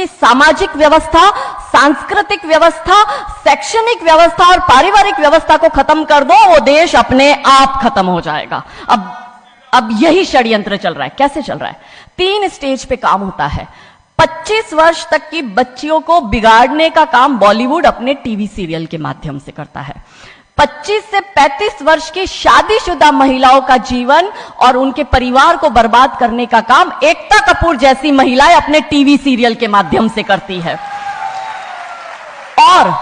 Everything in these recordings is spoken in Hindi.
की सामाजिक व्यवस्था, सांस्कृतिक व्यवस्था, शैक्षणिक व्यवस्था और पारिवारिक व्यवस्था को खत्म कर दो, वो देश अपने आप खत्म हो जाएगा। अब यही षड्यंत्र चल रहा है। कैसे चल रहा है? 3 स्टेज पे काम होता है। 25 वर्ष तक की बच्चियों को बिगाड़ने का काम बॉलीवुड अपने टीवी सीरियल के माध्यम से करता है। 25 से 35 वर्ष की शादीशुदा महिलाओं का जीवन और उनके परिवार को बर्बाद करने का काम एकता कपूर जैसी महिलाएं अपने टीवी सीरियल के माध्यम से करती है। और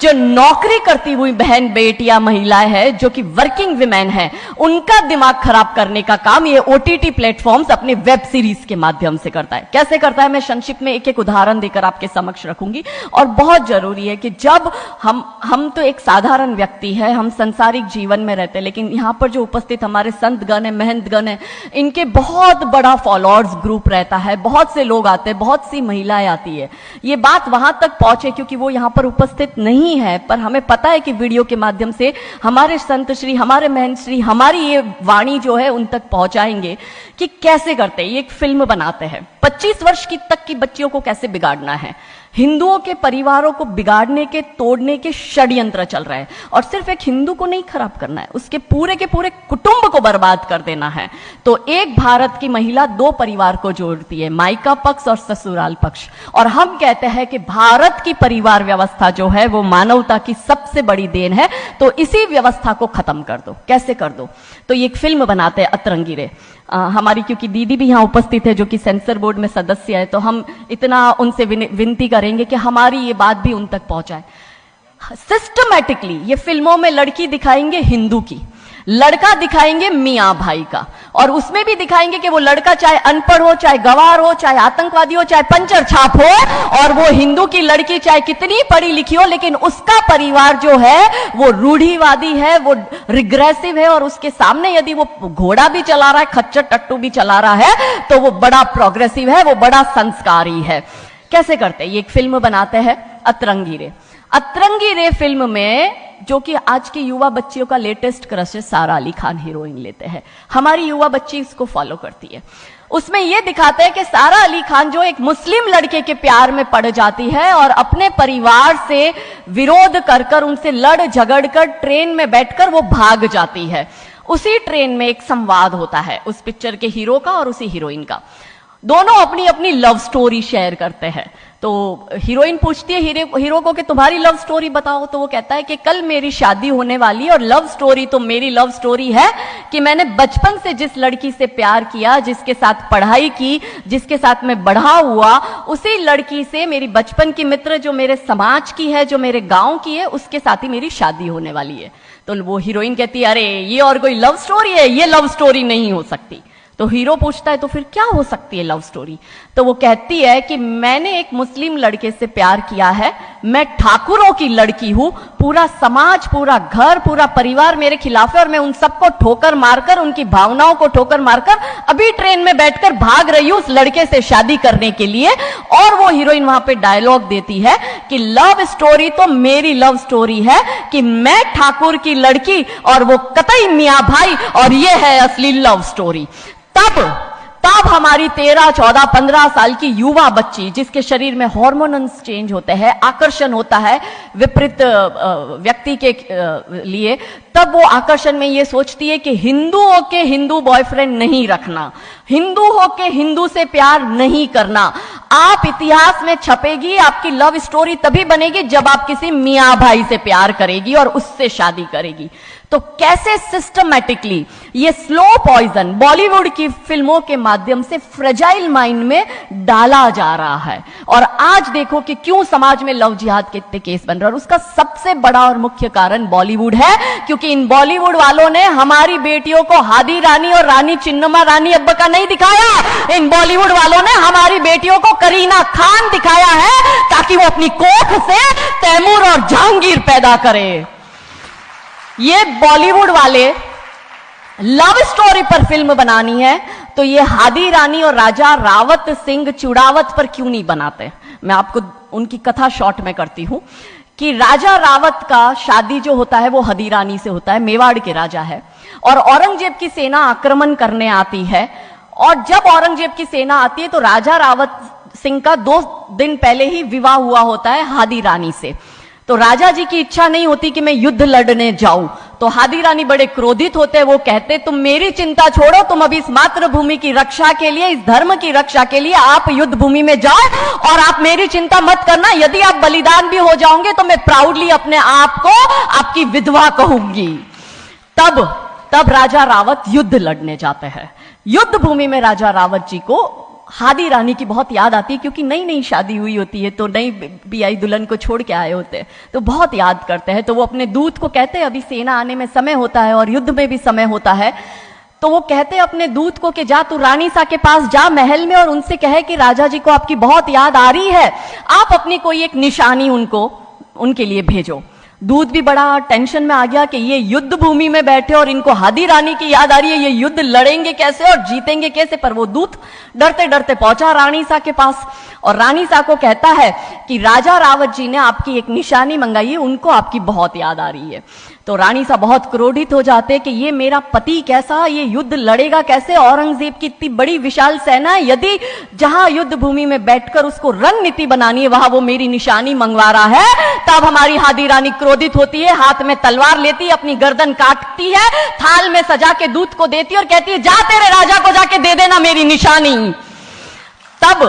जो नौकरी करती हुई बहन बेटियां महिलाएं हैं, जो कि वर्किंग विमेन हैं, उनका दिमाग खराब करने का काम ये ओटीटी प्लेटफॉर्म्स अपने वेब सीरीज के माध्यम से करता है। कैसे करता है, मैं संक्षिप्त में एक एक उदाहरण देकर आपके समक्ष रखूंगी। और बहुत जरूरी है कि जब हम तो एक साधारण व्यक्ति है, हम संसारिक जीवन में रहते हैं, लेकिन यहां पर जो उपस्थित हमारे संतगण है, महंतगण है, इनके बहुत बड़ा फॉलोअर्स ग्रुप रहता है, बहुत से लोग आते हैं, बहुत सी महिलाएं आती है। ये बात वहां तक पहुंचे क्योंकि वो यहां पर उपस्थित नहीं है, पर हमें पता है कि वीडियो के माध्यम से हमारे संत श्री, हमारे महंत श्री हमारी ये वाणी जो है उन तक पहुंचाएंगे कि कैसे करते हैं। ये एक फिल्म बनाते हैं 25 वर्ष तक की बच्चियों को कैसे बिगाड़ना है। हिंदुओं के परिवारों को बिगाड़ने के, तोड़ने के षड्यंत्र चल रहा है। और सिर्फ एक हिंदू को नहीं खराब करना है, उसके पूरे के पूरे कुटुंब को बर्बाद कर देना है। तो एक भारत की महिला 2 परिवार को जोड़ती है, मायका पक्ष और ससुराल पक्ष। और हम कहते हैं कि भारत की परिवार व्यवस्था जो है वो मानवता की सबसे बड़ी देन है। तो इसी व्यवस्था को खत्म कर दो। कैसे कर दो? तो ये एक फिल्म बनाते हैं अतरंगी रे। हमारी क्योंकि दीदी भी यहां उपस्थित है जो कि सेंसर बोर्ड में सदस्य है, तो हम इतना उनसे विनती करेंगे कि हमारी ये बात भी उन तक पहुंचाए। सिस्टमैटिकली ये फिल्मों में लड़की दिखाएंगे हिंदू की, लड़का दिखाएंगे मियां भाई का, और उसमें भी दिखाएंगे कि वो लड़का चाहे अनपढ़ हो, चाहे गवार हो, चाहे आतंकवादी हो, चाहे पंचर छाप हो, और वो हिंदू की लड़की चाहे कितनी पढ़ी लिखी हो, लेकिन उसका परिवार जो है वो रूढ़िवादी है, वो रिग्रेसिव है, और उसके सामने यदि वो घोड़ा भी चला रहा है, खच्चर टट्टू भी चला रहा है, तो वो बड़ा प्रोग्रेसिव है, वो बड़ा संस्कारी है। कैसे करते हैं? ये एक फिल्म बनाते हैं अतरंगी रे। अतरंगी रे फिल्म में, जो कि आज की युवा बच्चियों का लेटेस्ट क्रश है, सारा अली खान हीरोइन लेते हैं। हमारी युवा बच्ची इसको फॉलो करती है। उसमें यह दिखाते हैं कि सारा अली खान जो एक मुस्लिम लड़के के प्यार में पड़ जाती है और अपने परिवार से विरोध कर उनसे लड़ झगड़ कर ट्रेन में बैठकर वो भाग जाती है। उसी ट्रेन में एक संवाद होता है उस पिक्चर के हीरो का और उसी हीरोइन का। दोनों अपनी अपनी लव स्टोरी शेयर करते हैं। तो हीरोइन पूछती है हीरो को कि तुम्हारी लव स्टोरी बताओ। तो वो कहता है कि कल मेरी शादी होने वाली, और लव स्टोरी तो मेरी लव स्टोरी है कि मैंने बचपन से जिस लड़की से प्यार किया, जिसके साथ पढ़ाई की, जिसके साथ मैं बढ़ा हुआ, उसी लड़की से, मेरी बचपन की मित्र जो मेरे समाज की है, जो मेरे गांव की है, उसके साथ ही मेरी शादी होने वाली है। तो वो हीरोइन कहती है अरे ये और कोई लव स्टोरी है? ये लव स्टोरी नहीं हो सकती। तो हीरो पूछता है तो फिर क्या हो सकती है लव स्टोरी? तो वो कहती है कि मैंने एक मुस्लिम लड़के से प्यार किया है, मैं ठाकुरों की लड़की हूं, पूरा समाज, पूरा घर, पूरा परिवार मेरे खिलाफ है, और मैं उन सबको ठोकर मारकर, उनकी भावनाओं को ठोकर मारकर अभी ट्रेन में बैठकर भाग रही हूं उस लड़के से शादी करने के लिए। और वो हीरोइन वहां पे डायलॉग देती है कि लव स्टोरी तो मेरी लव स्टोरी है कि मैं ठाकुर की लड़की और वो कतई मियां भाई, और ये है असली लव स्टोरी। तब हमारी 13, 14, 15 साल की युवा बच्ची, जिसके शरीर में हार्मोन्स चेंज होते हैं, आकर्षण होता है विपरीत व्यक्ति के लिए, तब वो आकर्षण में ये सोचती है कि हिंदू होके हिंदू बॉयफ्रेंड नहीं रखना, हिंदू होके हिंदू से प्यार नहीं करना। आप इतिहास में छपेगी, आपकी लव स्टोरी तभी बनेगी जब आप किसी मियां भाई से प्यार करेगी और उससे शादी करेगी। तो कैसे सिस्टमैटिकली ये स्लो पॉइजन बॉलीवुड की फिल्मों के माध्यम से फ्रेजाइल माइंड में डाला जा रहा है। और आज देखो कि क्यों समाज में लव जिहाद के इतने केस बन रहे हैं, और उसका सबसे बड़ा और मुख्य कारण बॉलीवुड है, क्योंकि इन बॉलीवुड वालों ने हमारी बेटियों को हादी रानी और रानी चिन्नमा रानी अब्बा का नहीं दिखाया। इन बॉलीवुड वालों ने हमारी बेटियों को करीना खान दिखाया है ताकि वो अपनी कोख से तैमूर और जहांगीर पैदा करे। ये बॉलीवुड वाले लव स्टोरी पर फिल्म बनानी है तो ये हादी रानी और राजा रावत सिंह चुड़ावत पर क्यों नहीं बनाते? मैं आपको उनकी कथा शॉर्ट में करती हूं कि राजा रावत का शादी जो होता है वो हदी रानी से होता है, मेवाड़ के राजा है, और औरंगजेब की सेना आक्रमण करने आती है। और जब औरंगजेब की सेना आती है तो राजा रावत सिंह का 2 दिन पहले ही विवाह हुआ होता है हादी रानी से। तो राजा जी की इच्छा नहीं होती कि मैं युद्ध लड़ने जाऊं, तो हादी रानी बड़े क्रोधित होते हैं। वो कहते तुम मेरी चिंता छोड़ो, तुम अभी इस मातृभूमि की रक्षा के लिए, इस धर्म की रक्षा के लिए आप युद्ध भूमि में जाओ और आप मेरी चिंता मत करना। यदि आप बलिदान भी हो जाओगे तो मैं प्राउडली अपने आप को आपकी विधवा कहूंगी। तब राजा रावत युद्ध लड़ने जाते हैं। युद्ध भूमि में राजा रावत जी को हादी रानी की बहुत याद आती है, क्योंकि नई नई शादी हुई होती है, तो नई बियाई दुल्हन को छोड़ के आए होते हैं, तो बहुत याद करते हैं। तो वो अपने दूत को कहते हैं, अभी सेना आने में समय होता है और युद्ध में भी समय होता है, तो वो कहते हैं अपने दूत को कि जा तू रानी सा के पास जा महल में और उनसे कहे कि राजा जी को आपकी बहुत याद आ रही है, आप अपनी कोई एक निशानी उनके लिए भेजो। दूत भी बड़ा टेंशन में आ गया कि ये युद्ध भूमि में बैठे और इनको हादी रानी की याद आ रही है, ये युद्ध लड़ेंगे कैसे और जीतेंगे कैसे। पर वो दूत डरते डरते पहुंचा रानी सा के पास और रानी सा को कहता है कि राजा रावत जी ने आपकी एक निशानी मंगाई है, उनको आपकी बहुत याद आ रही है। तो रानी सा बहुत क्रोधित हो जाते कि ये मेरा पति कैसा, ये युद्ध लड़ेगा कैसे, औरंगजेब की इतनी बड़ी विशाल सेना है, यदि जहां युद्ध भूमि में बैठकर उसको रणनीति बनानी है वहां वो मेरी निशानी मंगवा रहा है। तब हमारी हादी रानी क्रोधित होती है, हाथ में तलवार लेती है, अपनी गर्दन काटती है, थाल में सजा के दूत को देती है और कहती है जा तेरे राजा को जाके दे देना मेरी निशानी। तब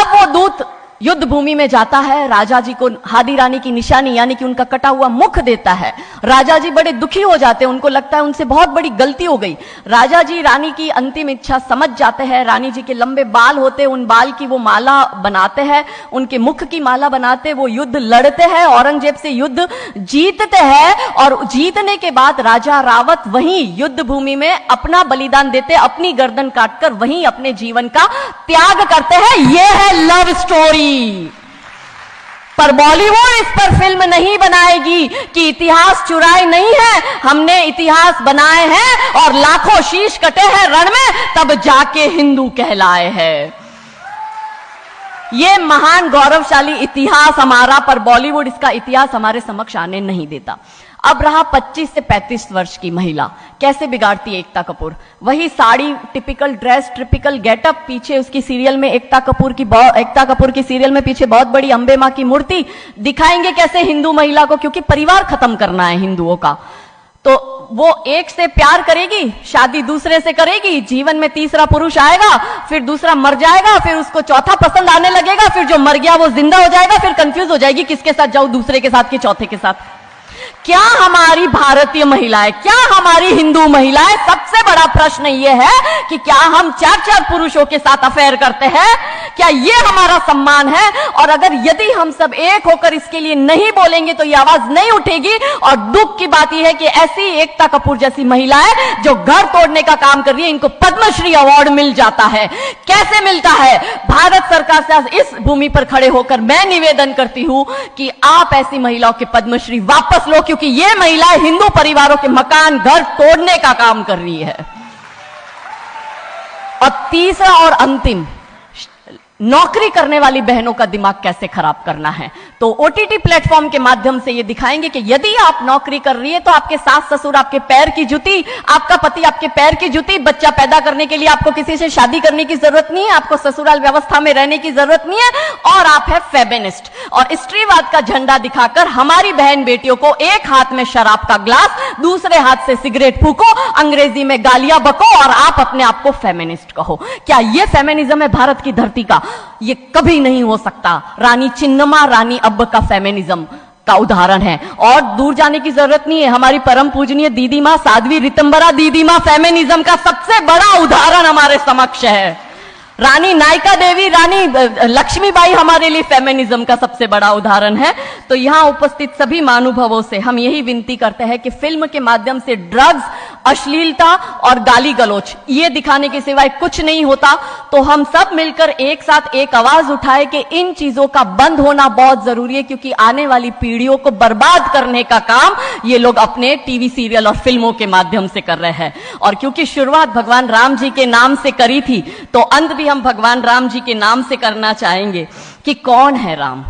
वो दूत युद्ध भूमि में जाता है, राजा जी को हादी रानी की निशानी यानी कि उनका कटा हुआ मुख देता है। राजा जी बड़े दुखी हो जाते हैं, उनको लगता है उनसे बहुत बड़ी गलती हो गई। राजा जी रानी की अंतिम इच्छा समझ जाते हैं। रानी जी के लंबे बाल होते हैं, उन बाल की वो माला बनाते हैं, उनके मुख की माला बनाते, वो युद्ध लड़ते हैं, औरंगजेब से युद्ध जीतते हैं और जीतने के बाद राजा रावत वहीं युद्ध भूमि में अपना बलिदान देते, अपनी गर्दन काटकर वहीं अपने जीवन का त्याग करते हैं। यह है लव स्टोरी। पर बॉलीवुड इस पर फिल्म नहीं बनाएगी कि इतिहास चुराए नहीं है, हमने इतिहास बनाए हैं और लाखों शीश कटे हैं रण में, तब जाके हिंदू कहलाए हैं। ये महान गौरवशाली इतिहास हमारा, पर बॉलीवुड इसका इतिहास हमारे समक्ष आने नहीं देता। अब रहा 25 से 35 वर्ष की महिला, कैसे बिगाड़ती है एकता कपूर। वही sari, typical dress, typical getup, पीछे उसकी सीरियल में एकता कपूर की सीरियल में पीछे बहुत बड़ी अंबे मां की मूर्ति। दिखाएंगे कैसे हिंदू महिला को, क्योंकि परिवार खत्म करना है हिंदुओं का। तो वो एक से प्यार करेगी, शादी दूसरे से करेगी, जीवन में तीसरा पुरुष आएगा, फिर दूसरा मर जाएगा, फिर उसको चौथा पसंद आने लगेगा, फिर जो मर गया वो जिंदा हो जाएगा, फिर कंफ्यूज हो जाएगी किसके साथ जाऊं, दूसरे के साथ कि चौथे के साथ। क्या हमारी भारतीय महिलाएं, क्या हमारी हिंदू महिलाएं, सबसे बड़ा प्रश्न यह है कि क्या हम 4-4 पुरुषों के साथ अफेयर करते हैं? क्या यह हमारा सम्मान है? और अगर यदि हम सब एक होकर इसके लिए नहीं बोलेंगे तो यह आवाज नहीं उठेगी। और दुख की बात यह है कि ऐसी एकता कपूर जैसी महिलाएं जो घर तोड़ने का काम कर रही है, इनको पद्मश्री अवार्ड मिल जाता है। कैसे मिलता है? भारत सरकार से इस भूमि पर खड़े होकर मैं निवेदन करती हूं कि आप ऐसी महिलाओं के पद्मश्री वापस लो, क्योंकि ये महिलाएं हिंदू परिवारों के मकान, घर तोड़ने का काम कर रही है। और तीसरा और अंतिम, नौकरी करने वाली बहनों का दिमाग कैसे खराब करना है। तो ओटीटी प्लेटफॉर्म के माध्यम से ये दिखाएंगे कि यदि आप नौकरी कर रही है तो आपके सास ससुर आपके पैर की जूती, आपका पति आपके पैर की जूती। बच्चा पैदा करने के लिए आपको किसी से शादी करने की जरूरत नहीं है, आपको ससुराल व्यवस्था में रहने की जरूरत नहीं है, और आप है फेमिनिस्ट। और स्त्रीवाद का झंडा दिखाकर हमारी बहन बेटियों को एक हाथ में शराब का ग्लास, दूसरे हाथ से सिगरेट फूको, अंग्रेजी में गालियां बको और आप अपने आप को फेमिनिस्ट कहो। क्या यह फेमिनिज्म है भारत की धरती का? ये कभी नहीं हो सकता। रानी चिन्नमा, रानी अब्ब का फेमिनिज्म का उदाहरण है। और दूर जाने की जरूरत नहीं है, हमारी परम पूजनीय दीदी मां साध्वी रितंबरा दीदी मां फेमिनिज्म का सबसे बड़ा उदाहरण हमारे समक्ष है। रानी नायका देवी, रानी लक्ष्मीबाई हमारे लिए फेमिनिज्म का सबसे बड़ा उदाहरण है। तो यहां उपस्थित सभी महानुभावों से हम यही विनती करते हैं कि फिल्म के माध्यम से ड्रग्स, अश्लीलता और गाली गलौच ये दिखाने के सिवाय कुछ नहीं होता। तो हम सब मिलकर एक साथ एक आवाज उठाए कि इन चीजों का बंद होना बहुत जरूरी है, क्योंकि आने वाली पीढ़ियों को बर्बाद करने का काम ये लोग अपने टीवी सीरियल और फिल्मों के माध्यम से कर रहे हैं। और क्योंकि शुरुआत भगवान राम जी के नाम से करी थी, तो अंत भी हम भगवान राम जी के नाम से करना चाहेंगे कि कौन है राम।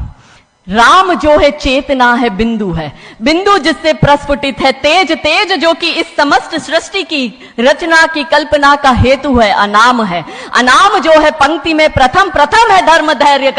राम जो है चेतना है, बिंदु है, बिंदु जिससे प्रस्फुटित है तेज, तेज जो कि इस समस्त सृष्टि की रचना की कल्पना का हेतु है, अनाम है, अनाम जो है पंक्ति में प्रथम, प्रथम है धर्म धैर्य का